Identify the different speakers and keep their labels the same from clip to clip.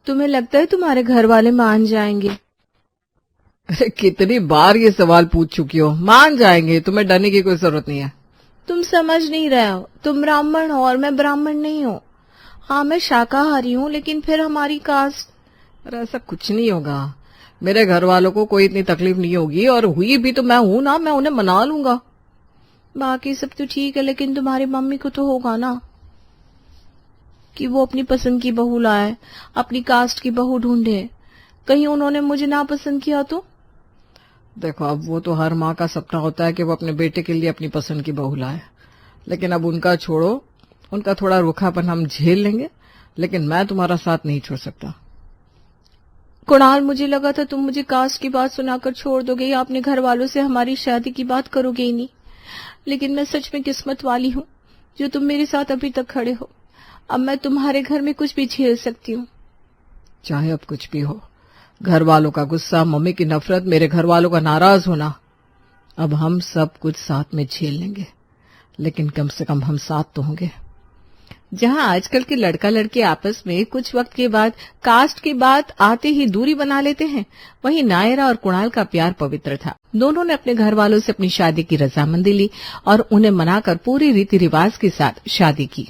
Speaker 1: तुम्हें लगता है तुम्हारे घर वाले मान जाएंगे?
Speaker 2: अरे कितनी बार ये सवाल पूछ चुकी हो। मान जाएंगे, तुम्हें डरने की कोई जरूरत नहीं है।
Speaker 1: तुम समझ नहीं रहे हो, तुम ब्राह्मण हो और मैं ब्राह्मण नहीं हूँ। हाँ मैं शाकाहारी हूँ, लेकिन फिर हमारी कास्ट।
Speaker 2: अरे ऐसा कुछ नहीं होगा, मेरे घर वालों को कोई इतनी तकलीफ नहीं होगी, और हुई भी तो मैं हूं ना, मैं उन्हें मना लूंगा।
Speaker 1: बाकी सब तो ठीक है, लेकिन तुम्हारी मम्मी को तो होगा ना कि वो अपनी पसंद की बहू लाए, अपनी कास्ट की बहू ढूंढे। कहीं उन्होंने मुझे ना पसंद किया तो?
Speaker 2: देखो, अब वो तो हर माँ का सपना होता है कि वो अपने बेटे के लिए अपनी पसंद की बहू लाए, लेकिन अब उनका छोड़ो, उनका थोड़ा रूखापन हम झेल लेंगे, लेकिन मैं तुम्हारा साथ नहीं छोड़ सकता।
Speaker 1: कुणाल, मुझे लगा था तुम मुझे कास्ट की बात सुनाकर छोड़ दोगे या अपने घर वालों से हमारी शादी की बात करोगे ही नहीं। लेकिन मैं सच में किस्मत वाली हूँ जो तुम मेरे साथ अभी तक खड़े हो। अब मैं तुम्हारे घर में कुछ भी झेल सकती हूँ।
Speaker 2: चाहे अब कुछ भी हो, घर वालों का गुस्सा, मम्मी की नफरत, मेरे घर वालों का नाराज होना, अब हम सब कुछ साथ में झेल लेंगे, लेकिन कम से कम हम साथ तो होंगे।
Speaker 1: जहां आजकल के लड़का लड़की आपस में कुछ वक्त के बाद कास्ट की बात आते ही दूरी बना लेते हैं, वहीं नायरा और कुणाल का प्यार पवित्र था। दोनों ने अपने घर वालों से अपनी शादी की रजामंदी ली और उन्हें मनाकर पूरी रीति रिवाज के साथ शादी की।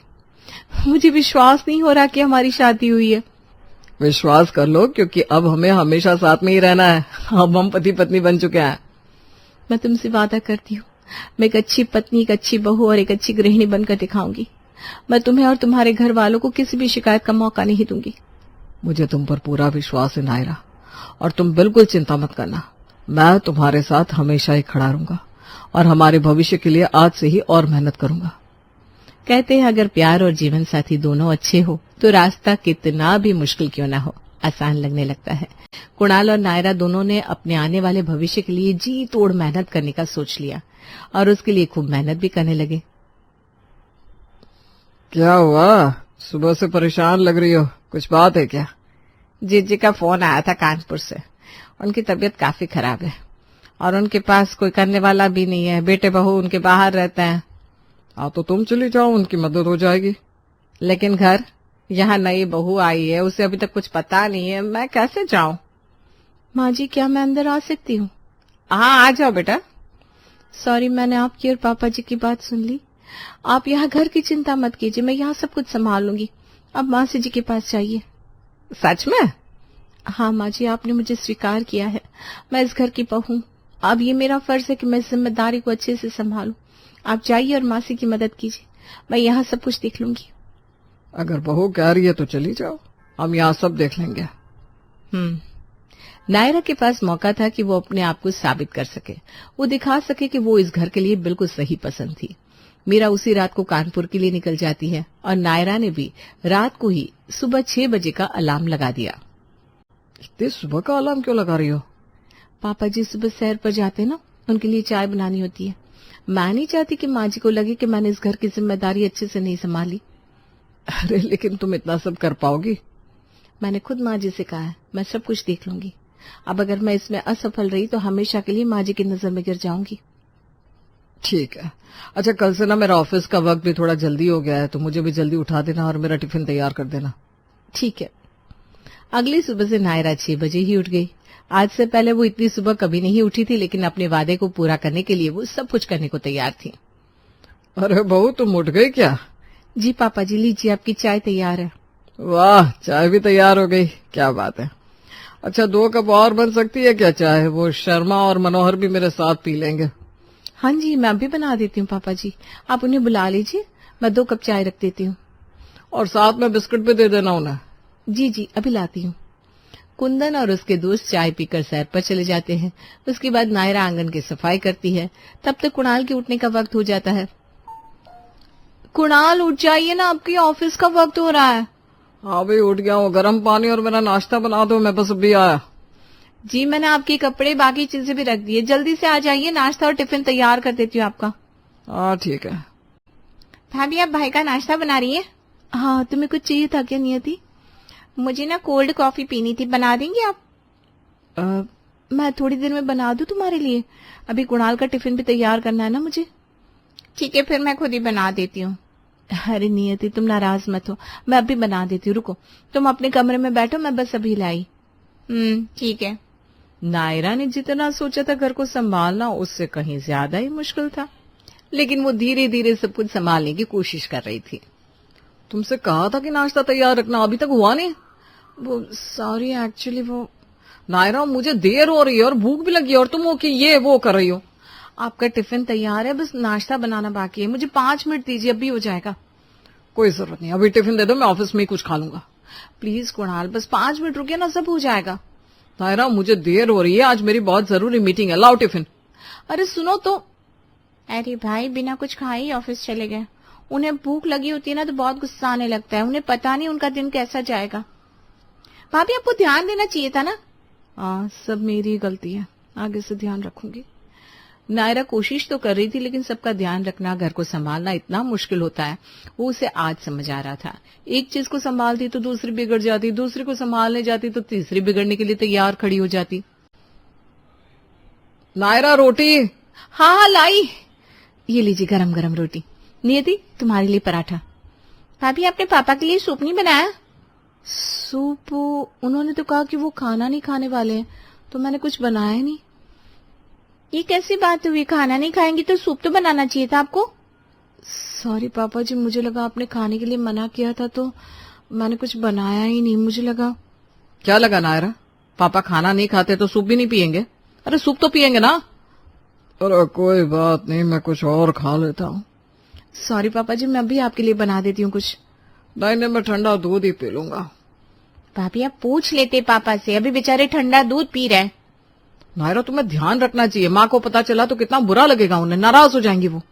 Speaker 1: मुझे विश्वास नहीं हो रहा कि हमारी शादी हुई है।
Speaker 2: विश्वास कर लो, क्योंकि अब हमें हमेशा साथ में ही रहना है। अब हम पति पत्नी बन चुके हैं।
Speaker 1: मैं तुमसे वादा करती हूँ, मैं एक अच्छी पत्नी, एक अच्छी बहू और एक अच्छी गृहिणी बनकर दिखाऊंगी। मैं तुम्हें और तुम्हारे घर वालों को किसी भी शिकायत का मौका नहीं दूंगी।
Speaker 2: मुझे तुम पर पूरा विश्वास है नायरा, और तुम बिल्कुल चिंता मत करना। मैं तुम्हारे साथ हमेशा ही खड़ा रहूंगा और हमारे भविष्य के लिए आज से ही और मेहनत करूंगा।
Speaker 1: कहते हैं अगर प्यार और जीवन साथी दोनों अच्छे हो तो रास्ता कितना भी मुश्किल क्यों ना हो, आसान लगने लगता है। कुणाल और नायरा दोनों ने अपने आने वाले भविष्य के लिए जी तोड़ मेहनत करने का सोच लिया और उसके लिए खूब मेहनत भी करने लगे।
Speaker 2: क्या हुआ, सुबह से परेशान लग रही हो, कुछ बात है क्या?
Speaker 1: जीजी का फोन आया था कानपुर से। उनकी तबीयत काफी खराब है और उनके पास कोई करने वाला भी नहीं है। बेटे बहू उनके बाहर रहते हैं।
Speaker 2: हाँ तो तुम चली जाओ, उनकी मदद हो जाएगी।
Speaker 1: लेकिन घर, यहाँ नई बहू आई है, उसे अभी तक कुछ पता नहीं है, मैं कैसे जाऊं? माँ जी, क्या मैं अंदर आ सकती हूँ? हाँ आ जाओ बेटा। सॉरी, मैंने आपकी और पापा जी की बात सुन ली। आप यहाँ घर की चिंता मत कीजिए, मैं यहाँ सब कुछ संभाल लूंगी। अब मासी जी के पास जाइए। सच में? हाँ माँ जी, आपने मुझे स्वीकार किया है, मैं इस घर की बहू हूँ। अब ये मेरा फर्ज है कि मैं इस जिम्मेदारी को अच्छे से संभालूं। आप जाइए और मासी की मदद कीजिए, मैं यहाँ सब कुछ देख लूंगी।
Speaker 2: अगर बहू कह रही है तो चली जाओ, हम यहाँ सब देख लेंगे।
Speaker 1: नायरा के पास मौका था कि वो अपने आप को साबित कर सके, वो दिखा सके कि वो इस घर के लिए बिल्कुल सही पसंद थी। मीरा उसी रात को कानपुर के लिए निकल जाती है और नायरा ने भी रात को ही सुबह 6 बजे का अलार्म लगा दिया।
Speaker 2: इतनी सुबह का अलार्म क्यों लगा रही हो?
Speaker 1: पापा जी सुबह सैर पर जाते ना, उनके लिए चाय बनानी होती है। मैं नहीं चाहती कि माँ जी को लगे कि मैंने इस घर की जिम्मेदारी अच्छे से नहीं संभाली।
Speaker 2: अरे लेकिन तुम इतना सब कर पाओगी?
Speaker 1: मैंने खुद माँ जी से कहा है, मैं सब कुछ देख लूंगी। अब अगर मैं इसमें असफल रही तो हमेशा के लिए माँ जी की नजर में गिर जाऊंगी।
Speaker 2: ठीक है। अच्छा, कल से ना मेरा ऑफिस का वक्त भी थोड़ा जल्दी हो गया है, तो मुझे भी जल्दी उठा देना और मेरा टिफिन तैयार कर देना।
Speaker 1: ठीक है। अगली सुबह से नायरा 6 बजे ही उठ गई। आज से पहले वो इतनी सुबह कभी नहीं उठी थी, लेकिन अपने वादे को पूरा करने के लिए वो सब कुछ करने को तैयार थी।
Speaker 2: अरे बहू, तुम उठ गई क्या?
Speaker 1: जी पापा जी, लीजिए आपकी चाय तैयार है।
Speaker 2: वाह, चाय भी तैयार हो गई, क्या बात है। अच्छा, 2 कप और बन सकती है क्या चाय? वो शर्मा और मनोहर भी मेरे साथ पी लेंगे।
Speaker 1: हाँ जी, मैं भी बना देती हूँ पापा जी, आप उन्हें बुला लीजिए, मैं 2 कप चाय रख देती हूँ।
Speaker 2: और साथ में बिस्कुट भी दे देना उन्हें।
Speaker 1: जी जी, अभी लाती हूँ। कुंदन और उसके दोस्त चाय पीकर सैर पर चले जाते हैं। उसके बाद नायरा आंगन की सफाई करती है। तब तक कुणाल के उठने का वक्त हो जाता है। कुणाल उठ जाइए ना, आपके ऑफिस का वक्त हो रहा है।
Speaker 2: हाँ भाई, उठ गया हूँ। गर्म पानी और मेरा नाश्ता बना दो, मैं बस अभी आया।
Speaker 1: जी, मैंने आपके कपड़े बाकी चीजें भी रख दी है, जल्दी से आ जाइए, नाश्ता और टिफिन तैयार कर देती हूँ आपका।
Speaker 2: हाँ ठीक है।
Speaker 1: भाभी, आप भाई का नाश्ता बना रही है? हाँ, तुम्हें कुछ चाहिए था क्या नियति? मुझे ना कोल्ड कॉफी पीनी थी, बना देंगे आप? मैं थोड़ी देर में बना दूं तुम्हारे लिए, अभी कुणाल का टिफिन भी तैयार करना है ना मुझे। ठीक है, फिर मैं खुद ही बना देती हूँ। अरे नियति, तुम नाराज मत हो, मैं अभी बना देती हूँ, रुको। तुम अपने कमरे में बैठो, मैं बस अभी लाई। ठीक है।
Speaker 2: नायरा ने जितना सोचा था घर को संभालना उससे कहीं ज्यादा ही मुश्किल था, लेकिन वो धीरे धीरे सब कुछ संभालने की कोशिश कर रही थी। तुमसे कहा था कि नाश्ता तैयार रखना, अभी तक हुआ नहीं। वो सॉरी, एक्चुअली वो नायरा, मुझे देर हो रही है और भूख भी लगी है और तुम वो कि ये वो कर रही हो।
Speaker 1: आपका टिफिन तैयार है, बस नाश्ता बनाना बाकी है, मुझे 5 मिनट दीजिए, अभी हो जाएगा।
Speaker 2: कोई जरूरत नहीं, अभी टिफिन दे दो, मैं ऑफिस में ही कुछ खा लूंगा।
Speaker 1: प्लीज कुणाल, बस 5 मिनट रुकिए ना, सब हो जाएगा।
Speaker 2: नायरा, मुझे देर हो रही है, आज मेरी बहुत जरूरी मीटिंग है, लाओ टिफिन।
Speaker 1: अरे सुनो तो। अरे भाई, बिना कुछ खाए ही ऑफिस चले गए। उन्हें भूख लगी होती है ना तो बहुत गुस्सा आने लगता है, उन्हें पता नहीं उनका दिन कैसा जाएगा। भाभी, आपको ध्यान देना चाहिए था ना।
Speaker 2: हाँ, सब मेरी गलती है, आगे से ध्यान रखूंगी।
Speaker 1: नायरा कोशिश तो कर रही थी, लेकिन सबका ध्यान रखना, घर को संभालना इतना मुश्किल होता है, वो उसे आज समझ आ रहा था। एक चीज को संभालती तो दूसरी बिगड़ जाती, दूसरी को संभालने जाती तो तीसरी बिगड़ने के लिए तैयार खड़ी हो जाती।
Speaker 2: नायरा, रोटी।
Speaker 1: हाँ लाई। ये लीजिए गरम गरम रोटी। नियति, तुम्हारे लिए पराठा। भाभी, आपने पापा के लिए सूप नहीं बनाया? सूप? उन्होंने तो कहा कि वो खाना नहीं खाने वाले हैं, तो मैंने कुछ बनाया नहीं। ये कैसी बात हुई, खाना नहीं खाएंगी तो सूप तो बनाना चाहिए था आपको।
Speaker 2: सॉरी पापा जी, मुझे लगा आपने खाने के लिए मना किया था तो मैंने कुछ बनाया ही नहीं, मुझे लगा। क्या लगा नायरा, पापा खाना नहीं खाते तो सूप भी नहीं पियेंगे? अरे सूप तो पियेंगे ना। अरे कोई बात नहीं, मैं कुछ और खा लेता हूँ।
Speaker 1: सॉरी पापा जी, मैं अभी आपके लिए बना देती हूँ कुछ।
Speaker 2: नहीं, मैं ठंडा दूध ही पी लूंगा।
Speaker 1: भाभी, आप पूछ लेते पापा से, अभी बेचारे ठंडा दूध पी रहे हैं।
Speaker 2: नायरा, तुम्हें ध्यान रखना चाहिए, माँ को पता चला तो कितना बुरा लगेगा, उन्हें नाराज हो जाएंगी वो।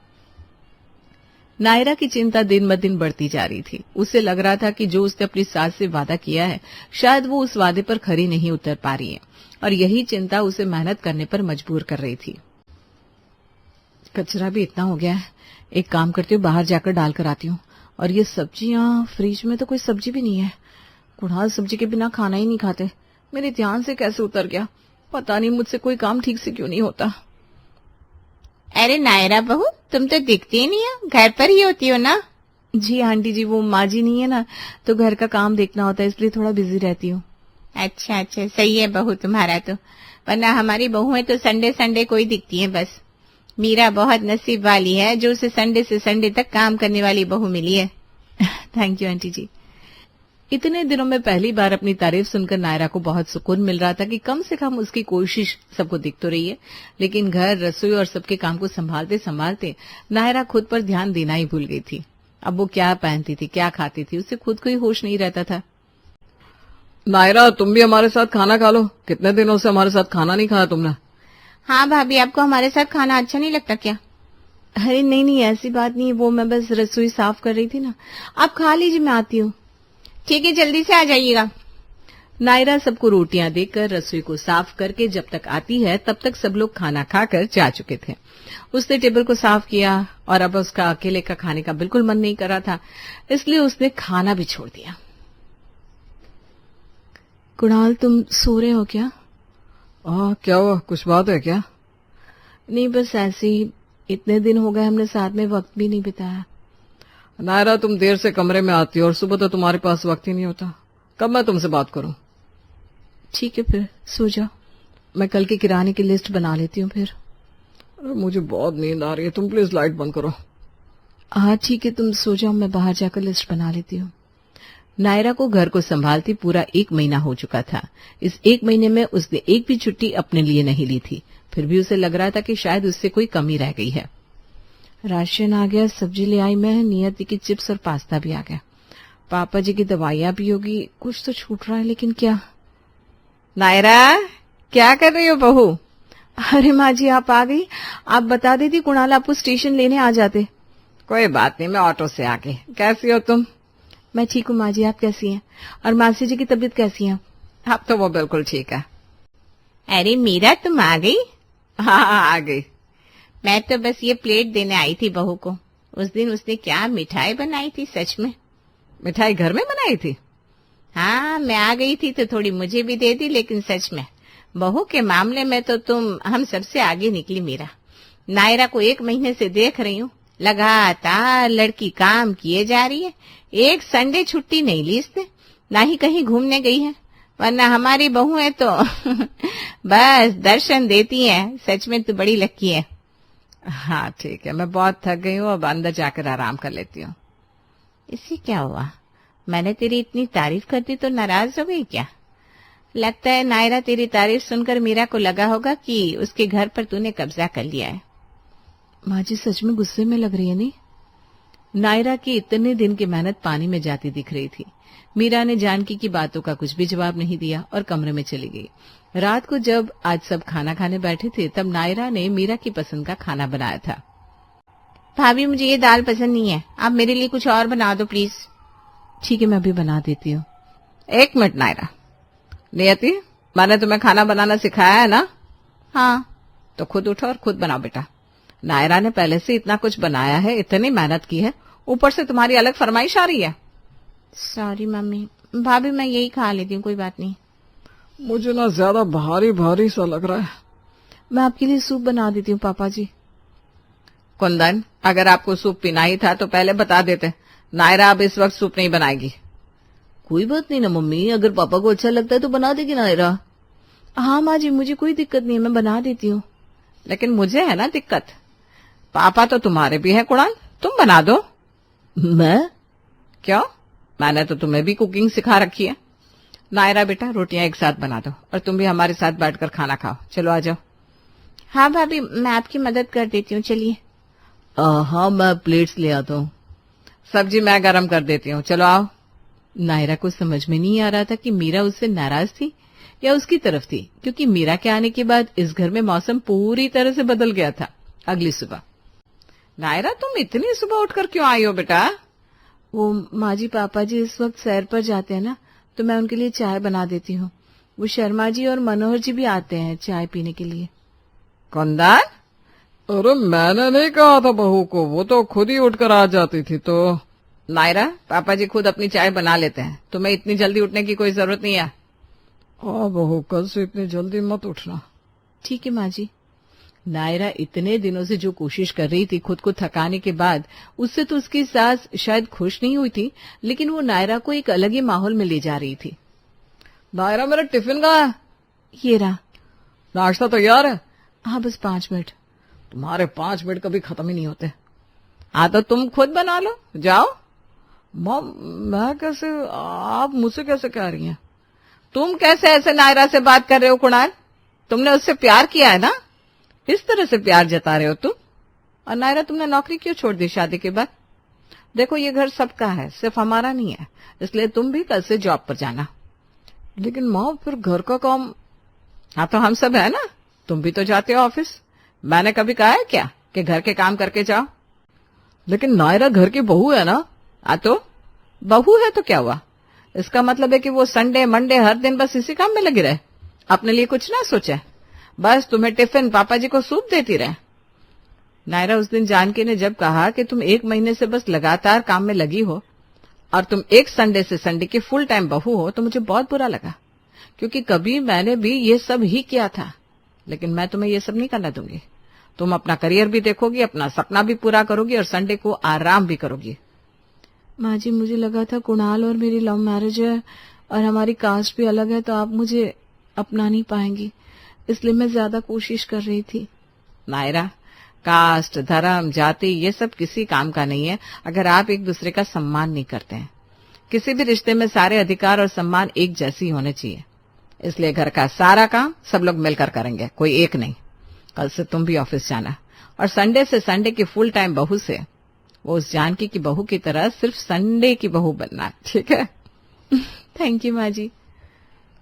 Speaker 1: नायरा की चिंता दिन ब दिन बढ़ती जा रही थी। उसे लग रहा था कि जो उसने अपनी सास से वादा किया है, शायद वो उस वादे पर खरी नहीं उतर पा रही है, और यही चिंता उसे मेहनत करने पर मजबूर कर रही थी। कचरा भी इतना हो गया है, एक काम करती हूँ, बाहर जाकर डालकर आती हूँ। और ये सब्जियां, फ्रिज में तो कोई सब्जी भी नहीं है। कुणाल सब्जी के बिना खाना ही नहीं खाते, मेरे ध्यान से कैसे उतर गया, पता नहीं मुझसे कोई काम ठीक से क्यों नहीं होता।
Speaker 3: अरे नायरा बहू, तुम तो दिखती ही नहीं हो, घर पर ही होती हो ना?
Speaker 1: जी आंटी जी, वो माँ जी नहीं है ना, तो घर का काम देखना होता है, इसलिए थोड़ा बिजी रहती हूँ।
Speaker 3: अच्छा अच्छा, सही है बहू तुम्हारा तो, वरना हमारी बहुएं तो संडे संडे कोई दिखती है बस। मीरा बहुत नसीब वाली है जो उसे संडे से संडे तक काम करने वाली बहू मिली है।
Speaker 1: थैंक यू आंटी जी। इतने दिनों में पहली बार अपनी तारीफ सुनकर नायरा को बहुत सुकून मिल रहा था कि कम से कम उसकी कोशिश सबको दिख तो रही है। लेकिन घर, रसोई और सबके काम को संभालते संभालते नायरा खुद पर ध्यान देना ही भूल गई थी। अब वो क्या पहनती थी, क्या खाती थी, उससे खुद को ही होश नहीं रहता था।
Speaker 2: नायरा, तुम भी हमारे साथ खाना खा लो, कितने दिनों से हमारे साथ खाना नहीं खाया तुमने।
Speaker 3: हाँ भाभी, आपको हमारे साथ खाना अच्छा नहीं लगता क्या?
Speaker 1: अरे नहीं नहीं, ऐसी बात नहीं, वो मैं बस रसोई साफ कर रही थी ना। आप खा लीजिए, मैं आती हूँ।
Speaker 3: ठीक है, जल्दी से आ जाइएगा।
Speaker 1: नायरा सबको रोटियां देकर रसोई को साफ करके जब तक आती है तब तक सब लोग खाना खाकर जा चुके थे। उसने टेबल को साफ किया और अब उसका अकेले का खाने का बिल्कुल मन नहीं कर रहा था, इसलिए उसने खाना भी छोड़ दिया। कुणाल, तुम सो रहे हो क्या?
Speaker 2: क्या हुआ, कुछ बात है क्या?
Speaker 1: नहीं, बस ऐसे ही, इतने दिन हो गए हमने साथ में वक्त भी नहीं बिताया।
Speaker 2: नायरा, तुम देर से कमरे में आती हो और सुबह तो तुम्हारे पास वक्त ही नहीं होता, कब मैं तुमसे बात करूं?
Speaker 1: ठीक है, फिर सो जाओ, मैं कल के किराने की लिस्ट बना लेती हूँ फिर।
Speaker 2: मुझे बहुत नींद आ रही है, तुम प्लीज लाइट बंद करो।
Speaker 1: हाँ ठीक है, तुम सो जाओ, मैं बाहर जाकर लिस्ट बना लेती हूँ। नायरा को घर को संभालती पूरा 1 महीना हो चुका था। इस 1 महीने में उसने एक भी छुट्टी अपने लिए नहीं ली थी, फिर भी उसे लग रहा था कि शायद उससे कोई कमी रह गई है। राशन आ गया, सब्जी ले आई मैं, नियति की चिप्स और पास्ता भी आ गया, पापा जी की दवाइयां भी होगी, कुछ तो छूट रहा है लेकिन क्या।
Speaker 2: नायरा, क्या कर रही हो बहू?
Speaker 1: अरे माँ जी, आप आ गई। आप बता देती कुणाल आपको स्टेशन लेने आ जाते।
Speaker 2: कोई बात नहीं, मैं ऑटो से आके। कैसी हो तुम?
Speaker 1: मैं ठीक हूँ माँ जी, आप कैसी हैं? और मासी जी की तबीयत कैसी है?
Speaker 2: अब तो वो बिल्कुल ठीक है।
Speaker 3: अरे मीरा, तुम आ गई?
Speaker 2: हाँ, आ गई।
Speaker 3: मैं तो बस ये प्लेट देने आई थी बहू को। उस दिन उसने क्या मिठाई बनाई थी, सच में।
Speaker 2: मिठाई घर में बनाई थी?
Speaker 3: हाँ, मैं आ गई थी तो थोड़ी मुझे भी दे दी, लेकिन सच में बहू के मामले में तो तुम हम सबसे आगे निकली मीरा। नायरा को 1 महीने से देख रही हूँ, लगातार लड़की काम किए जा रही है, एक संडे छुट्टी नहीं ली इसने, ना ही कहीं घूमने गई है। वरना हमारी बहू है तो बस दर्शन देती है। सच में तू बड़ी लक्की है।
Speaker 1: हाँ ठीक है, मैं बहुत थक गई हूँ, अब अंदर जाकर आराम कर लेती हूँ।
Speaker 3: इससे क्या हुआ? मैंने तेरी इतनी तारीफ कर दी तो नाराज हो गई क्या? लगता है नायरा तेरी तारीफ सुनकर मीरा को लगा होगा कि उसके घर पर तूने कब्जा कर लिया है।
Speaker 1: माँ जी सच में गुस्से में लग रही है नहीं? नायरा की इतने दिन की मेहनत पानी में जाती दिख रही थी। मीरा ने जानकी की बातों का कुछ भी जवाब नहीं दिया और कमरे में चली गई। रात को जब आज सब खाना खाने बैठे थे तब नायरा ने मीरा की पसंद का खाना बनाया था।
Speaker 3: भाभी मुझे ये दाल पसंद नहीं है, आप मेरे लिए कुछ और बना दो प्लीज।
Speaker 1: ठीक है, मैं अभी बना देती हूँ। एक मिनट नायरा। नियति, मैंने तुम्हें खाना बनाना सिखाया है ना?
Speaker 3: हाँ।
Speaker 1: तो खुद उठो और खुद बनाओ बेटा। नायरा ने पहले से इतना कुछ बनाया है, इतनी मेहनत की है, ऊपर से तुम्हारी अलग फरमाइश आ रही है।
Speaker 3: Sorry mummy. भाभी मैं यही खा लेती हूँ, कोई बात नहीं।
Speaker 2: मुझे ना ज्यादा भारी भारी सा लग रहा है।
Speaker 1: मैं आपके लिए सूप बना देती हूँ पापा जी। कुंदन, अगर आपको सूप पीना ही था तो पहले बता देते। नायरा अब इस वक्त सूप नहीं बनाएगी।
Speaker 2: कोई बात नहीं ना मम्मी, अगर पापा को अच्छा लगता है तो बना देगी नायरा।
Speaker 1: हाँ माँ जी, मुझे कोई दिक्कत नहीं है, मैं बना देती हूँ। लेकिन मुझे है ना दिक्कत। पापा तो तुम्हारे भी है कुणाल, तुम बना दो।
Speaker 2: मैं?
Speaker 1: क्यों? मैंने तो तुम्हें भी कुकिंग सिखा रखी है। नायरा बेटा, रोटियां एक साथ बना दो और तुम भी हमारे साथ बैठकर खाना खाओ। चलो आ जाओ।
Speaker 3: हाँ भाभी, मैं आपकी मदद कर देती हूँ, चलिए।
Speaker 2: हाँ, मैं प्लेट्स ले आता हूँ।
Speaker 1: सब्जी मैं गरम कर देती हूँ, चलो आओ। नायरा को समझ में नहीं आ रहा था कि मीरा उससे नाराज थी या उसकी तरफ थी, क्योंकि मीरा के आने के बाद इस घर में मौसम पूरी तरह से बदल गया था। अगली सुबह, नायरा तुम इतनी सुबह उठकर क्यों आई हो बेटा?
Speaker 3: वो माँ जी, पापा जी इस वक्त सैर पर जाते हैं ना, तो मैं उनके लिए चाय बना देती हूँ। वो शर्मा जी और मनोहर जी भी आते हैं चाय पीने के लिए।
Speaker 1: कुंदन?
Speaker 2: अरे मैंने नहीं कहा था बहू को, वो तो खुद ही उठकर आ जाती थी। तो
Speaker 1: नायरा, पापा जी खुद अपनी चाय बना लेते हैं, तुम्हें इतनी जल्दी उठने की कोई जरूरत नहीं है।
Speaker 2: हाँ बहू, कल से इतनी जल्दी मत उठना।
Speaker 3: ठीक है माँ जी।
Speaker 1: नायरा इतने दिनों से जो कोशिश कर रही थी खुद को थकाने के बाद, उससे तो उसकी सास शायद खुश नहीं हुई थी, लेकिन वो नायरा को एक अलग ही माहौल में ले जा रही थी।
Speaker 2: नायरा, मेरा टिफिन कहाँ है?
Speaker 3: ये रहा।
Speaker 2: नाश्ता तैयार है?
Speaker 3: हाँ, बस 5 मिनट।
Speaker 2: तुम्हारे 5 मिनट कभी खत्म ही नहीं होते।
Speaker 1: हाँ तो तुम खुद बना लो, जाओ।
Speaker 2: मैं कैसे? आप मुझसे कैसे कह रही हैं?
Speaker 1: तुम कैसे ऐसे नायरा से बात कर रहे हो कुणाल? तुमने उससे प्यार किया है ना, इस तरह से प्यार जता रहे हो तुम। और नायरा, तुमने नौकरी क्यों छोड़ दी शादी के बाद? देखो ये घर सबका है, सिर्फ हमारा नहीं है, इसलिए तुम भी कल से जॉब पर जाना।
Speaker 2: लेकिन माँ, फिर घर का काम।
Speaker 1: हाँ तो हम सब है ना, तुम भी तो जाते हो ऑफिस। मैंने कभी कहा है क्या कि घर के काम करके जाओ?
Speaker 2: लेकिन नायरा घर की बहू है ना।
Speaker 1: हाँ तो बहू है तो क्या हुआ? इसका मतलब है कि वो संडे मंडे हर दिन बस इसी काम में लगी रहे, अपने लिए कुछ ना सोचे, बस तुम्हें टिफिन पापा जी को सूप देती रहे। नायरा, उस दिन जानकी ने जब कहा कि तुम 1 महीने से बस लगातार काम में लगी हो और तुम एक संडे से संडे की फुल टाइम बहू हो, तो मुझे बहुत बुरा लगा, क्योंकि कभी मैंने भी ये सब ही किया था। लेकिन मैं तुम्हें ये सब नहीं करना दूंगी। तुम अपना करियर भी देखोगी, अपना सपना भी पूरा करोगी और संडे को आराम भी करोगी।
Speaker 3: माँ जी, मुझे लगा था कुणाल और मेरी लव मैरिज है और हमारी कास्ट भी अलग है, तो आप मुझे अपना नहीं पाएंगी, इसलिए मैं ज्यादा कोशिश कर रही थी।
Speaker 1: नायरा, कास्ट, धर्म, जाति ये सब किसी काम का नहीं है अगर आप एक दूसरे का सम्मान नहीं करते हैं। किसी भी रिश्ते में सारे अधिकार और सम्मान एक जैसी होने चाहिए, इसलिए घर का सारा काम सब लोग मिलकर करेंगे, कोई एक नहीं। कल से तुम भी ऑफिस जाना और संडे से संडे की फुल टाइम बहू से वो उस जानकी की बहू की तरह सिर्फ संडे की बहू बनना, ठीक है?
Speaker 3: थैंक यू माँ जी।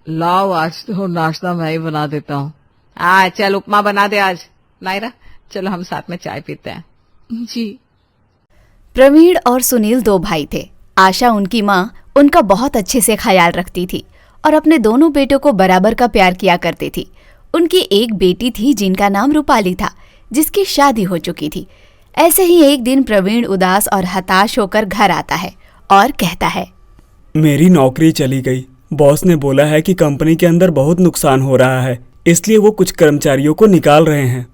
Speaker 2: लाओ, आज तो नाश्ता मैं ही बना देता हूँ।
Speaker 1: चल उपमा बना दे आज। नायरा, चलो हम साथ में चाय पीते हैं।
Speaker 3: जी।
Speaker 4: प्रवीण और सुनील 2 भाई थे। आशा उनकी माँ उनका बहुत अच्छे से ख्याल रखती थी और अपने दोनों बेटों को बराबर का प्यार किया करती थी। उनकी एक बेटी थी जिनका नाम रूपाली था, जिसकी शादी हो चुकी थी। ऐसे ही एक दिन प्रवीण उदास और हताश होकर घर आता है और कहता है,
Speaker 5: मेरी नौकरी चली गई। बॉस ने बोला है कि कंपनी के अंदर बहुत नुकसान हो रहा है, इसलिए वो कुछ कर्मचारियों को निकाल रहे हैं।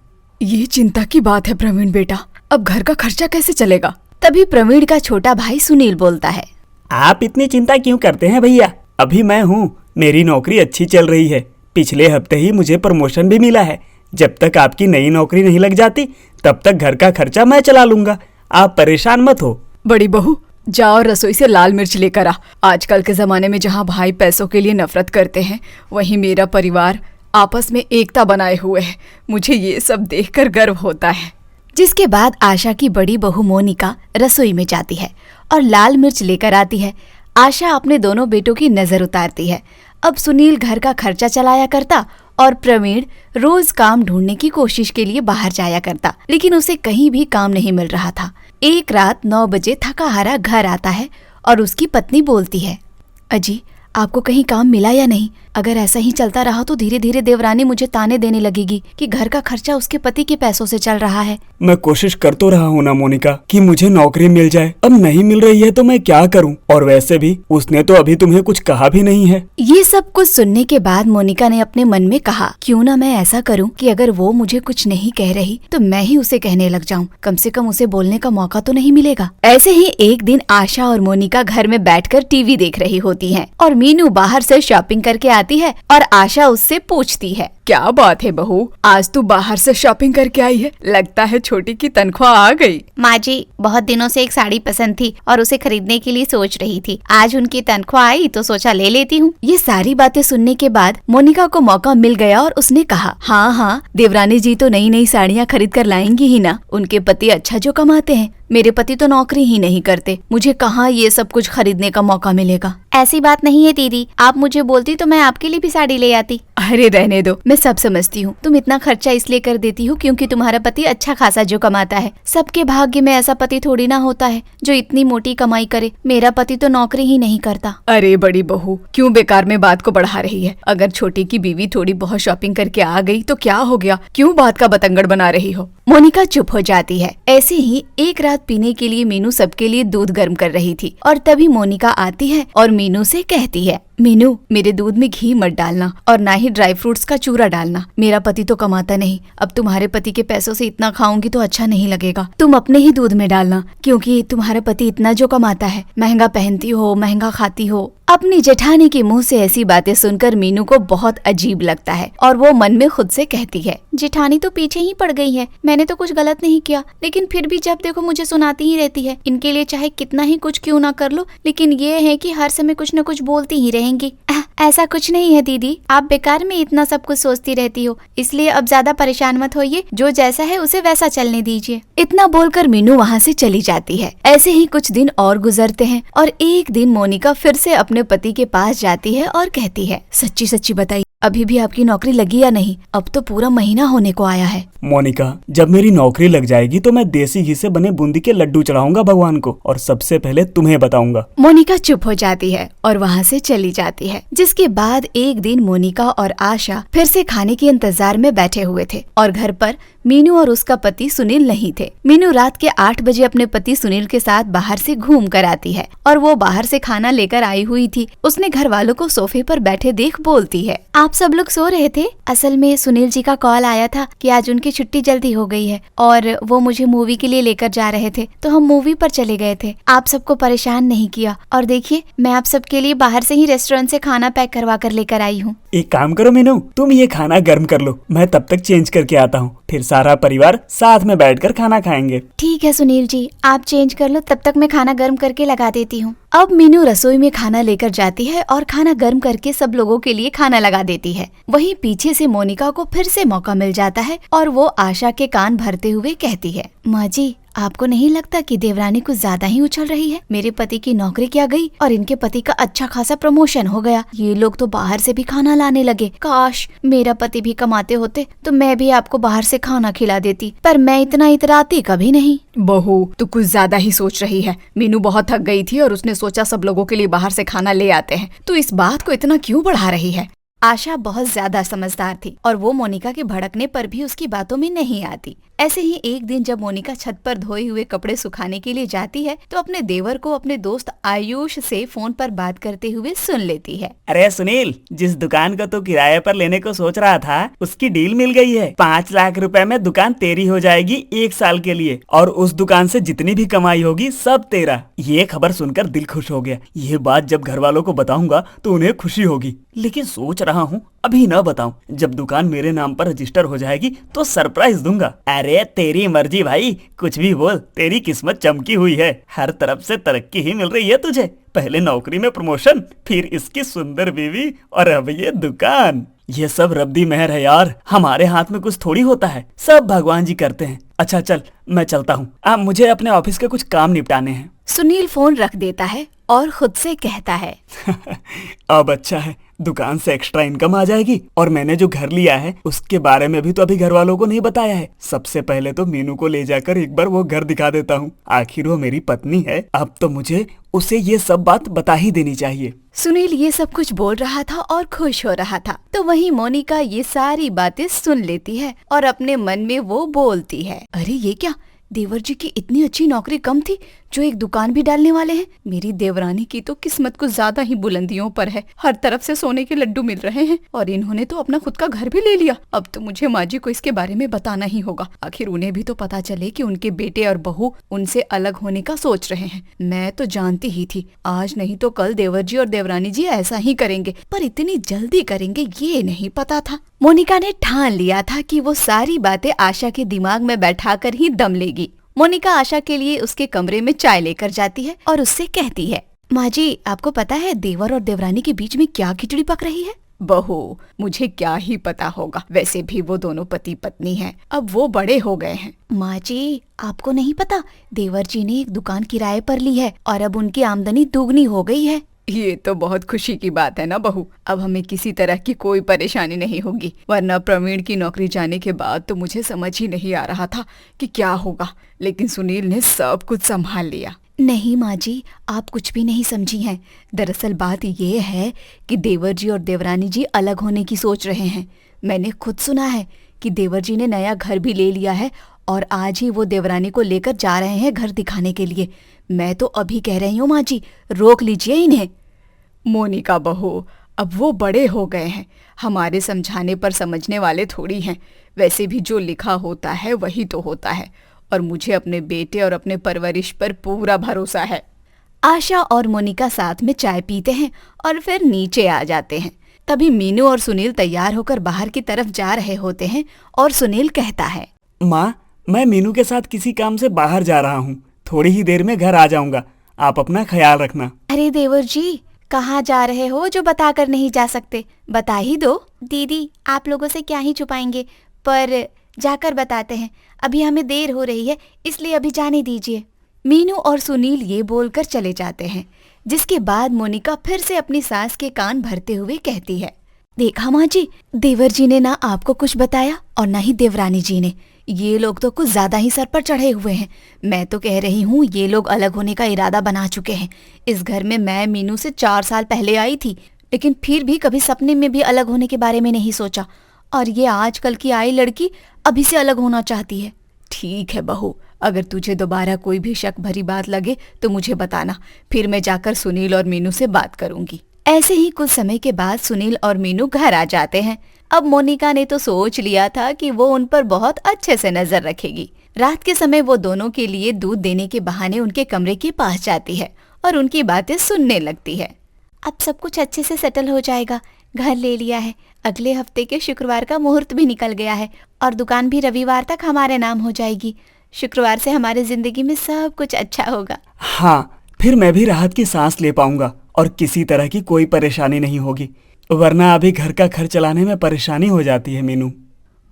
Speaker 6: ये चिंता की बात है प्रवीण बेटा।
Speaker 4: अब घर का खर्चा कैसे चलेगा? तभी प्रवीण का छोटा भाई सुनील बोलता है।
Speaker 5: आप इतनी चिंता क्यों करते हैं भैया? अभी मैं हूँ, मेरी नौकरी अच्छी चल रही है। पिछले हफ्ते ही मुझे प्रमोशन भी मिला है। जब तक आपकी नई नौकरी नहीं लग जाती तब तक घर का खर्चा मैं चला लूंगा। आप परेशान मत हो।
Speaker 4: बड़ी बहू, जाओ रसोई से लाल मिर्च लेकर आ। आजकल के जमाने में जहाँ भाई पैसों के लिए नफरत करते हैं, वहीं मेरा परिवार आपस में एकता बनाए हुए है। मुझे ये सब देखकर गर्व होता है। जिसके बाद आशा की बड़ी बहू मोनिका रसोई में जाती है और लाल मिर्च लेकर आती है। आशा अपने दोनों बेटों की नजर उतारती है। अब सुनील घर का खर्चा चलाया करता और प्रवीण रोज काम ढूंढने की कोशिश के लिए बाहर जाया करता, लेकिन उसे कहीं भी काम नहीं मिल रहा था। एक रात 9 बजे थका हारा घर आता है और उसकी पत्नी बोलती है, अजी आपको कहीं काम मिला या नहीं? अगर ऐसा ही चलता रहा तो धीरे धीरे देवरानी मुझे ताने देने लगेगी कि घर का खर्चा उसके पति के पैसों से चल रहा है।
Speaker 5: मैं कोशिश कर तो रहा हूँ ना मोनिका कि मुझे नौकरी मिल जाए। अब नहीं मिल रही है तो मैं क्या करूँ? और वैसे भी उसने तो अभी तुम्हें कुछ कहा भी नहीं है।
Speaker 4: ये सब कुछ सुनने के बाद मोनिका ने अपने मन में कहा, क्यों ना मैं ऐसा करूं कि अगर वो मुझे कुछ नहीं कह रही तो मैं ही उसे कहने लग जाऊं। कम से कम उसे बोलने का मौका तो नहीं मिलेगा। ऐसे ही एक दिन आशा और मोनिका घर में बैठकर टीवी देख रही होती हैं और मीनू बाहर से शॉपिंग करके आती है और आशा उससे पूछती है, क्या बात है बहू, आज तू बाहर से शॉपिंग करके आई है? लगता है छोटी की तनख्वाह आ गई।
Speaker 3: माँ जी, बहुत दिनों से एक साड़ी पसंद थी और उसे खरीदने के लिए सोच रही थी। आज उनकी तनख्वाह आई तो सोचा ले लेती हूँ।
Speaker 4: ये सारी बातें सुनने के बाद मोनिका को मौका मिल गया और उसने कहा, हाँ हाँ, देवरानी जी तो नई नई साड़ियाँ खरीद कर लाएंगी ही ना। उनके पति अच्छा जो कमाते हैं, मेरे पति तो नौकरी ही नहीं करते। मुझे कहाँ ये सब कुछ खरीदने का मौका मिलेगा।
Speaker 3: ऐसी बात नहीं है दीदी, आप मुझे बोलती तो मैं आपके लिए भी साड़ी ले आती।
Speaker 4: अरे रहने दो, मैं सब समझती हूँ। तुम इतना खर्चा इसलिए कर देती हो क्योंकि तुम्हारा पति अच्छा खासा जो कमाता है। सबके भाग्य में ऐसा पति थोड़ी ना होता है जो इतनी मोटी कमाई करे। मेरा पति तो नौकरी ही नहीं करता। अरे बड़ी बहू, क्यों बेकार में बात को बढ़ा रही है? अगर छोटी की बीवी थोड़ी बहुत शॉपिंग करके आ गई तो क्या हो गया? क्यों बात का बतंगड़ बना रही हो? मोनिका चुप हो जाती है। ऐसे ही एक रात पीने के लिए मीनू सबके लिए दूध गर्म कर रही थी और तभी मोनिका आती है और मीनू से कहती है, मीनू मेरे दूध में घी मत डालना और ना ही ड्राई फ्रूट्स का चूरा डालना। मेरा पति तो कमाता नहीं, अब तुम्हारे पति के पैसों से इतना खाऊंगी तो अच्छा नहीं लगेगा। तुम अपने ही दूध में डालना क्योंकि तुम्हारा पति इतना जो कमाता है, महंगा पहनती हो, महंगा खाती हो। अपनी जेठानी के मुंह से ऐसी बातें सुनकर मीनू को बहुत अजीब लगता है और वो मन में खुद से कहती है,
Speaker 3: जेठानी तो पीछे ही पड़ गई है। मैंने तो कुछ गलत नहीं किया, लेकिन फिर भी जब देखो मुझे सुनाती ही रहती है। इनके लिए चाहे कितना ही कुछ क्यों ना कर लो, लेकिन ये है कि हर समय कुछ न कुछ बोलती ही रहेंगी। ऐसा कुछ नहीं है दीदी, आप बेकार में इतना सब कुछ सोचती रहती हो, इसलिए अब ज्यादा परेशान मत होइए। जो जैसा है उसे वैसा चलने दीजिए।
Speaker 4: इतना बोलकर मीनू वहाँ से चली जाती है। ऐसे ही कुछ दिन और गुजरते हैं और एक दिन मोनिका फिर से अपने पति के पास जाती है और कहती है, सच्ची सच्ची बताइए, अभी भी आपकी नौकरी लगी या नहीं? अब तो पूरा महीना होने को आया है।
Speaker 5: मोनिका, जब मेरी नौकरी लग जाएगी तो मैं देसी घी से बने बूंदी के लड्डू चढ़ाऊंगा भगवान को और सबसे पहले तुम्हें बताऊंगा।
Speaker 4: मोनिका चुप हो जाती है और वहाँ से चली जाती है। जिसके बाद एक दिन मोनिका और आशा फिर से खाने के इंतजार में बैठे हुए थे और घर पर मीनू और उसका पति सुनील नहीं थे। मीनू रात के 8 बजे अपने पति सुनील के साथ बाहर से घूम कर आती है और वो बाहर से खाना लेकर आई हुई थी। उसने घर वालों को सोफे पर बैठे देख बोलती है,
Speaker 3: आप सब लोग सो रहे थे? असल में सुनील जी का कॉल आया था कि आज उनकी छुट्टी जल्दी हो गई है और वो मुझे मूवी के लिए लेकर जा रहे थे, तो हम मूवी पर चले गए थे। आप सबको परेशान नहीं किया और देखिए मैं आप सबके लिए बाहर से ही रेस्टोरेंट से खाना पैक करवा कर लेकर आई हूँ।
Speaker 5: एक काम करो मीनू, तुम ये खाना गर्म कर लो, मैं तब तक चेंज करके आता हूँ, फिर सारा परिवार साथ में बैठकर खाना खाएंगे।
Speaker 3: ठीक है सुनील जी, आप चेंज कर लो, तब तक मैं खाना गर्म करके लगा देती हूँ।
Speaker 4: अब मीनू रसोई में खाना लेकर जाती है और खाना गर्म करके सब लोगों के लिए खाना लगा देती है। वहीं पीछे से मोनिका को फिर से मौका मिल जाता है और वो आशा के कान भरते हुए कहती है,
Speaker 3: माँ जी, आपको नहीं लगता कि देवरानी कुछ ज्यादा ही उछल रही है? मेरे पति की नौकरी क्या गई और इनके पति का अच्छा खासा प्रमोशन हो गया। ये लोग तो बाहर से भी खाना लाने लगे। काश मेरा पति भी कमाते होते तो मैं भी आपको बाहर से खाना खिला देती, पर मैं इतना इतराती कभी नहीं।
Speaker 4: बहू, तू कुछ ज्यादा ही सोच रही है। मीनू बहुत थक गई थी और उसने सोचा सब लोगों के लिए बाहर से खाना ले आते हैं, तो इस बात को इतना क्यों बढ़ा रही है? आशा बहुत ज्यादा समझदार थी और वो मोनिका के भड़कने पर भी उसकी बातों में नहीं आती। ऐसे ही एक दिन जब मोनिका छत पर धोए हुए कपड़े सुखाने के लिए जाती है तो अपने देवर को अपने दोस्त आयुष से फोन पर बात करते हुए सुन लेती है।
Speaker 5: अरे सुनील, जिस दुकान को तू किराए पर लेने को सोच रहा था उसकी डील मिल गई है। 5 लाख रुपए में दुकान तेरी हो जाएगी 1 साल के लिए, और उस दुकान से जितनी भी कमाई होगी सब तेरा। ये खबर सुनकर दिल खुश हो गया। ये बात जब घर वालों को बताऊंगा तो उन्हें खुशी होगी, लेकिन सोच रहा हूँ अभी न बताऊं। जब दुकान मेरे नाम पर रजिस्टर हो जाएगी तो सरप्राइज दूंगा। अरे तेरी मर्जी भाई, कुछ भी बोल, तेरी किस्मत चमकी हुई है। हर तरफ से तरक्की ही मिल रही है तुझे। पहले नौकरी में प्रमोशन, फिर इसकी सुंदर बीवी, और अब ये दुकान। ये सब रब्बी मेहर है यार, हमारे हाथ में कुछ थोड़ी होता है, सब भगवान जी करते हैं। अच्छा चल, मैं चलता हूँ, अब मुझे अपने ऑफिस के कुछ काम निपटाने हैं।
Speaker 4: सुनील फोन रख देता है और खुद से कहता है
Speaker 5: अब अच्छा है, दुकान से एक्स्ट्रा इनकम आ जाएगी। और मैंने जो घर लिया है उसके बारे में भी तो अभी घर वालों को नहीं बताया है। सबसे पहले तो मीनू को ले जाकर एक बार वो घर दिखा देता हूँ। आखिर वो मेरी पत्नी है, अब तो मुझे उसे ये सब बात बता ही देनी चाहिए।
Speaker 4: सुनील ये सब कुछ बोल रहा था और खुश हो रहा था, तो वहीं मोनिका ये सारी बातें सुन लेती है और अपने मन में वो बोलती है, अरे ये क्या, देवर जी की इतनी अच्छी नौकरी कम थी जो एक दुकान भी डालने वाले हैं। मेरी देवरानी की तो किस्मत कुछ ज्यादा ही बुलंदियों पर है, हर तरफ से सोने के लड्डू मिल रहे हैं और इन्होंने तो अपना खुद का घर भी ले लिया। अब तो मुझे माँ जी को इसके बारे में बताना ही होगा, आखिर उन्हें भी तो पता चले कि उनके बेटे और बहू उनसे अलग होने का सोच रहे हैं। मैं तो जानती ही थी आज नहीं तो कल देवर जी और देवरानी जी ऐसा ही करेंगे, पर इतनी जल्दी करेंगे ये नहीं पता था। मोनिका ने ठान लिया था कि वो सारी बातें आशा के दिमाग में बैठाकर ही दम लेगी। मोनिका आशा के लिए उसके कमरे में चाय लेकर जाती है और उससे कहती है, माँ जी आपको पता है देवर और देवरानी के बीच में क्या खिचड़ी पक रही है? बहू, मुझे क्या ही पता होगा, वैसे भी वो दोनों पति पत्नी हैं, अब वो बड़े हो गए हैं। माँ जी आपको नहीं पता, देवर जी ने एक दुकान किराए पर ली है और अब उनकी आमदनी दुगनी हो गई है। ये तो बहुत खुशी की बात है ना बहू, अब हमें किसी तरह की कोई परेशानी नहीं होगी, वरना प्रवीण की नौकरी जाने के बाद तो मुझे समझ ही नहीं आ रहा था कि क्या होगा, लेकिन सुनील ने सब कुछ संभाल लिया। नहीं माँ जी, आप कुछ भी नहीं समझी हैं। दरअसल बात ये है कि देवर जी और देवरानी जी अलग होने की सोच रहे हैं। मैंने खुद सुना है कि देवर जी ने नया घर भी ले लिया है और आज ही वो देवरानी को लेकर जा रहे हैं घर दिखाने के लिए। मैं तो अभी कह रही हूँ माँ जी, रोक लीजिए इन्हें। मोनिका बहू, अब वो बड़े हो गए हैं, हमारे समझाने पर समझने वाले थोड़ी हैं। वैसे भी जो लिखा होता है वही तो होता है, और मुझे अपने बेटे और अपने परवरिश पर पूरा भरोसा है। आशा और मोनिका साथ में चाय पीते हैं और फिर नीचे आ जाते हैं। तभी मीनू और सुनील तैयार होकर बाहर की तरफ जा रहे होते हैं और सुनील कहता है,
Speaker 5: माँ, मैं मीनू के साथ किसी काम से बाहर जा रहा हूँ, थोड़ी ही देर में घर आ जाऊंगा, आप अपना ख्याल रखना।
Speaker 4: अरे देवर जी, कहाँ जा रहे हो जो बताकर नहीं जा सकते? बता ही दो। दीदी आप लोगों से क्या ही छुपाएंगे, पर जाकर बताते हैं, अभी हमें देर हो रही है इसलिए अभी जाने दीजिए। मीनू और सुनील ये बोलकर चले जाते हैं, जिसके बाद मोनिका फिर से अपनी सास के कान भरते हुए कहती है, देखा माँ जी, देवर जी ने ना आपको कुछ बताया और ना ही देवरानी जी ने। ये लोग तो कुछ ज्यादा ही सर पर चढ़े हुए हैं। मैं तो कह रही हूँ ये लोग अलग होने का इरादा बना चुके हैं। इस घर में मैं मीनू से 4 साल पहले आई थी, लेकिन फिर भी कभी सपने में भी अलग होने के बारे में नहीं सोचा, और ये आजकल की आई लड़की अभी से अलग होना चाहती है। ठीक है बहू, अगर तुझे दोबारा कोई भी शक भरी बात लगे तो मुझे बताना, फिर मैं जाकर सुनील और मीनू से बात करूंगी। ऐसे ही कुछ समय के बाद सुनील और मीनू घर आ जाते हैं। अब मोनिका ने तो सोच लिया था कि वो उन पर बहुत अच्छे से नजर रखेगी। रात के समय वो दोनों के लिए दूध देने के बहाने उनके कमरे के पास जाती है और उनकी बातें सुनने लगती है। अब सब कुछ अच्छे से सेटल हो जाएगा, घर ले लिया है, अगले हफ्ते के शुक्रवार का मुहूर्त भी निकल गया है और दुकान भी रविवार तक हमारे नाम हो जाएगी। शुक्रवार से हमारे जिंदगी में सब कुछ अच्छा होगा।
Speaker 5: हाँ, फिर मैं भी राहत की सांस ले पाऊंगा और किसी तरह की कोई परेशानी नहीं होगी, वरना अभी घर का खर्च चलाने में परेशानी हो जाती है। मीनू।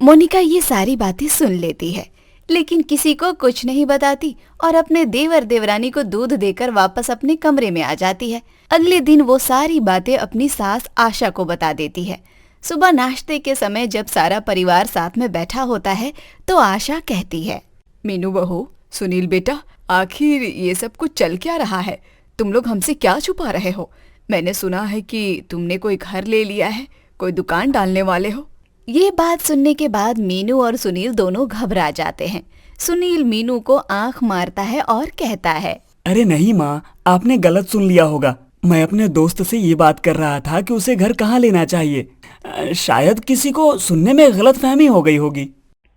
Speaker 4: मोनिका ये सारी बातें सुन लेती है, लेकिन किसी को कुछ नहीं बताती और अपने देवर देवरानी को दूध देकर वापस अपने कमरे में आ जाती है। अगले दिन वो सारी बातें अपनी सास आशा को बता देती है। सुबह नाश्ते के समय जब सारा परिवार साथ में बैठा होता है तो आशा कहती है, मीनू बहू, सुनील बेटा, आखिर ये सब कुछ चल क्या रहा है? तुम लोग हमसे क्या छुपा रहे हो? मैंने सुना है कि तुमने कोई घर ले लिया है, कोई दुकान डालने वाले हो। ये बात सुनने के बाद मीनू और सुनील दोनों घबरा जाते हैं। सुनील मीनू को आंख मारता है और कहता है,
Speaker 5: अरे नहीं माँ, आपने गलत सुन लिया होगा। मैं अपने दोस्त से ये बात कर रहा था कि उसे घर कहाँ लेना चाहिए। शायद किसी को सुनने में गलतफहमी हो गई होगी।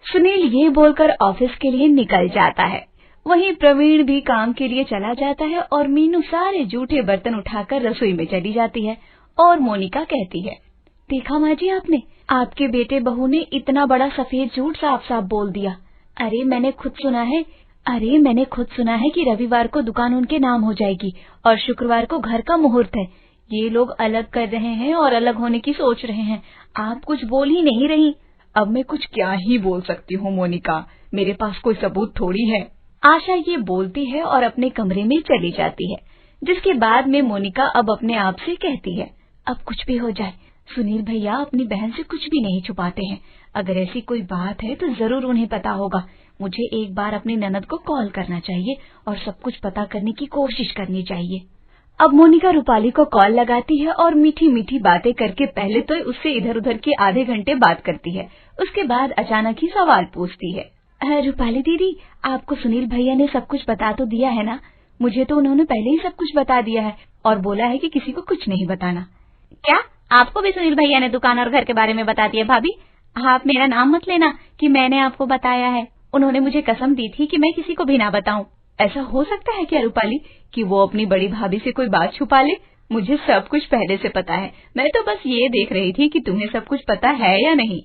Speaker 4: सुनील ये बोलकर ऑफिस के लिए निकल जाता है। वहीं प्रवीण भी काम के लिए चला जाता है और मीनू सारे जूठे बर्तन उठाकर रसोई में चली जाती है और मोनिका कहती है, देखा माँ जी आपने, आपके बेटे बहू ने इतना बड़ा सफेद झूठ साफ साफ बोल दिया। अरे मैंने खुद सुना है कि रविवार को दुकान उनके नाम हो जाएगी और शुक्रवार को घर का मुहूर्त है। ये लोग अलग कर रहे हैं और अलग होने की सोच रहे हैं। आप कुछ बोल ही नहीं रही।
Speaker 1: अब मैं कुछ क्या ही बोल सकती हूँ मोनिका, मेरे पास कोई सबूत थोड़ी है।
Speaker 4: आशा ये बोलती है और अपने कमरे में चली जाती है। जिसके बाद में मोनिका अब अपने आप से कहती है, अब कुछ भी हो जाए, सुनील भैया अपनी बहन से कुछ भी नहीं छुपाते हैं। अगर ऐसी कोई बात है तो जरूर उन्हें पता होगा। मुझे एक बार अपनी ननद को कॉल करना चाहिए और सब कुछ पता करने की कोशिश करनी चाहिए। अब मोनिका रूपाली को कॉल लगाती है और मीठी मीठी बातें करके पहले तो उससे इधर उधर के आधे घंटे बात करती है। उसके बाद अचानक ही सवाल पूछती है, रूपाली दीदी, आपको सुनील भैया ने सब कुछ बता तो दिया है ना? मुझे तो उन्होंने पहले ही सब कुछ बता दिया है और बोला है कि किसी को कुछ नहीं बताना।
Speaker 3: क्या आपको भी सुनील भैया ने दुकान और घर के बारे में बता दिया? भाभी, आप मेरा नाम मत लेना कि मैंने आपको बताया है। उन्होंने मुझे कसम दी थी कि मैं किसी को भी ना बताऊं।
Speaker 1: ऐसा हो सकता है क्या रूपाली कि वो अपनी बड़ी भाभी से कोई बात छुपा ले? मुझे सब कुछ पहले से पता है। मैं तो बस ये देख रही थी कि तुम्हें सब कुछ पता है या नहीं।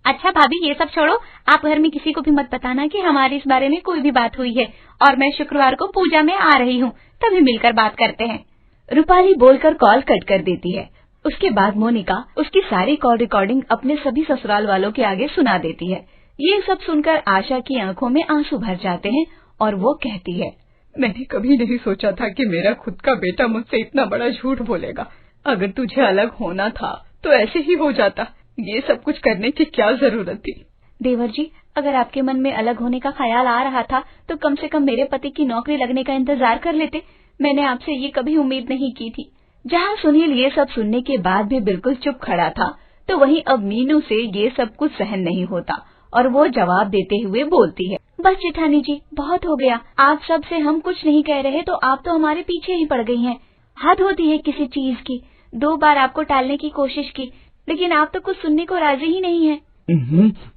Speaker 3: अच्छा भाभी, ये सब छोड़ो। आप घर में किसी को भी मत बताना कि हमारी इस बारे में कोई भी बात हुई है और मैं शुक्रवार को पूजा में आ रही हूँ, तभी मिलकर बात करते हैं।
Speaker 4: रूपाली बोलकर कॉल कट कर देती है। उसके बाद मोनिका उसकी सारी कॉल रिकॉर्डिंग अपने सभी ससुराल वालों के आगे सुना देती है। ये सब सुनकर आशा की आंखों में आंसू भर जाते हैं और वो कहती है,
Speaker 1: मैंने कभी नहीं सोचा था कि मेरा खुद का बेटा मुझसे इतना बड़ा झूठ बोलेगा। अगर तुझे अलग होना था तो ऐसे ही हो जाता। ये सब कुछ करने की क्या जरूरत थी?
Speaker 4: देवर जी, अगर आपके मन में अलग होने का ख्याल आ रहा था तो कम से कम मेरे पति की नौकरी लगने का इंतजार कर लेते। मैंने आपसे ये कभी उम्मीद नहीं की थी। जहाँ सुनील ये सब सुनने के बाद भी बिल्कुल चुप खड़ा था, तो वहीं अब मीनू से ये सब कुछ सहन नहीं होता और वो जवाब देते हुए बोलती है, बस जेठानी जी, बहुत हो गया। आप सब से हम कुछ नहीं कह रहे तो आप तो हमारे पीछे ही पड़ गई हैं। हद होती है किसी चीज की। 2 बार आपको टालने की कोशिश की, लेकिन आप तो कुछ सुनने को राजी ही नहीं है।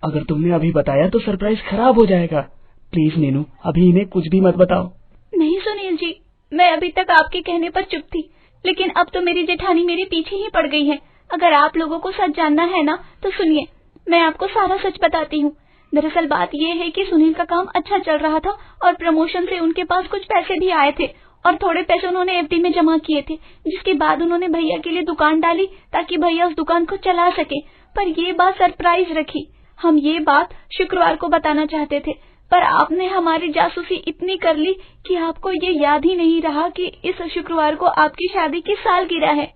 Speaker 5: अगर तुमने अभी बताया तो सरप्राइज खराब हो जाएगा। प्लीज मीनू, अभी इन्हें कुछ भी मत बताओ।
Speaker 4: नहीं सुनील जी, मैं अभी तक आपके कहने पर चुप थी, लेकिन अब तो मेरी जेठानी मेरे पीछे ही पड़ गई है। अगर आप लोगों को सच जानना है ना तो सुनिए, मैं आपको सारा सच बताती हूँ। दरअसल बात ये है कि सुनील का काम अच्छा चल रहा था और प्रमोशन से उनके पास कुछ पैसे भी आए थे और थोड़े पैसे उन्होंने एफडी में जमा किए थे, जिसके बाद उन्होंने भैया के लिए दुकान डाली ताकि भैया उस दुकान को चला सके। पर ये बात सरप्राइज रखी। हम ये बात शुक्रवार को बताना चाहते थे, पर आपने हमारी जासूसी इतनी कर ली कि आपको ये याद ही नहीं रहा कि इस शुक्रवार को आपकी शादी की सालगिरह है।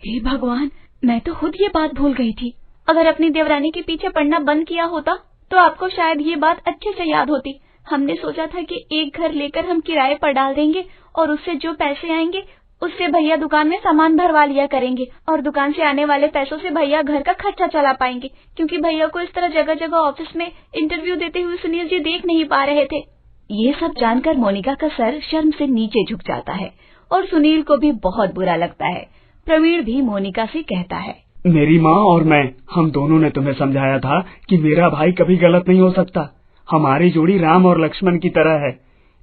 Speaker 4: हे भगवान, मैं तो खुद ये बात भूल गई थी। अगर अपनी देवरानी के पीछे पड़ना बंद किया होता तो आपको शायद ये बात अच्छे से याद होती। हमने सोचा था कि एक घर लेकर हम किराए पर डाल देंगे और उससे जो पैसे आएंगे उससे भैया दुकान में सामान भरवा लिया करेंगे और दुकान से आने वाले पैसों से भैया घर का खर्चा चला पाएंगे, क्योंकि भैया को इस तरह जगह जगह ऑफिस में इंटरव्यू देते हुए सुनील जी देख नहीं पा रहे थे। ये सब जानकर मोनिका का सर शर्म से नीचे झुक जाता है और सुनील को भी बहुत बुरा लगता है। प्रवीण भी मोनिका से कहता है,
Speaker 5: मेरी माँ और मैं, हम दोनों ने तुम्हें समझाया था कि मेरा भाई कभी गलत नहीं हो सकता। हमारी जोड़ी राम और लक्ष्मण की तरह है,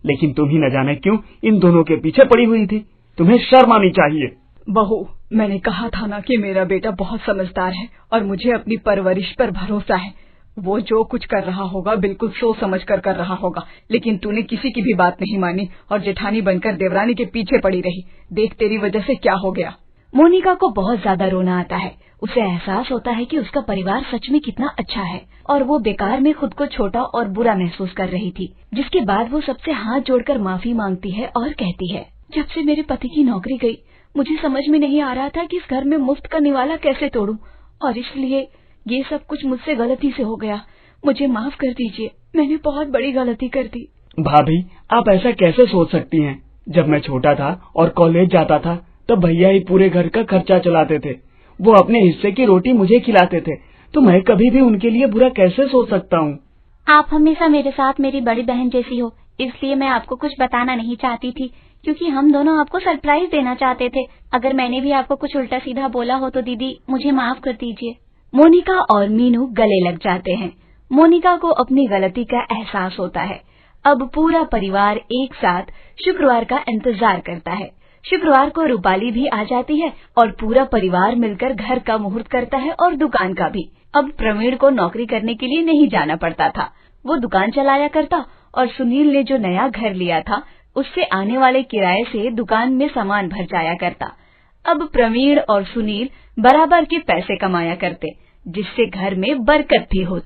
Speaker 5: लेकिन तुम ही न जाने क्यों इन दोनों के पीछे पड़ी हुई थी। तुम्हें शर्म आनी चाहिए।
Speaker 1: बहू, मैंने कहा था ना कि मेरा बेटा बहुत समझदार है और मुझे अपनी परवरिश पर भरोसा है। वो जो कुछ कर रहा होगा बिल्कुल सोच समझ कर रहा होगा, लेकिन तूने किसी की भी बात नहीं मानी और जेठानी बनकर देवरानी के पीछे पड़ी रही। देख तेरी वजह से क्या हो गया।
Speaker 4: मोनिका को बहुत ज्यादा रोना आता है। उसे एहसास होता है कि उसका परिवार सच में कितना अच्छा है और वो बेकार में खुद को छोटा और बुरा महसूस कर रही थी। जिसके बाद वो सबसे हाथ जोड़कर माफी मांगती है और कहती है, जब से मेरे पति की नौकरी गई, मुझे समझ में नहीं आ रहा था कि इस घर में मुफ्त का निवाला कैसे तोड़ूं, और इसलिए ये सब कुछ मुझसे गलती से हो गया। मुझे माफ कर दीजिए, मैंने बहुत बड़ी गलती कर दी।
Speaker 5: भाभी, आप ऐसा कैसे सोच सकती हैं? जब मैं छोटा था और कॉलेज जाता था तब भैया ही पूरे घर का खर्चा चलाते थे। वो अपने हिस्से की रोटी मुझे खिलाते थे, तो मैं कभी भी उनके लिए बुरा कैसे सोच सकता हूँ।
Speaker 6: आप हमेशा मेरे साथ मेरी बड़ी बहन जैसी हो, इसलिए मैं आपको कुछ बताना नहीं चाहती थी, क्योंकि हम दोनों आपको सरप्राइज देना चाहते थे। अगर मैंने भी आपको कुछ उल्टा सीधा बोला हो तो दीदी मुझे माफ कर दीजिए। मोनिका और मीनू गले लग जाते हैं। मोनिका को अपनी गलती का एहसास होता है। अब पूरा परिवार एक साथ शुक्रवार का इंतजार करता है। शुक्रवार को रूपाली भी आ जाती है और पूरा परिवार मिलकर घर का मुहूर्त करता है और दुकान का भी। अब प्रवीण को नौकरी करने के लिए नहीं जाना पड़ता था, वो दुकान चलाया करता और सुनील ने जो नया घर लिया था उससे आने वाले किराए से दुकान में सामान भर जाया करता। अब प्रवीण और सुनील बराबर के पैसे कमाया करते, जिससे घर में बरकत भी होती।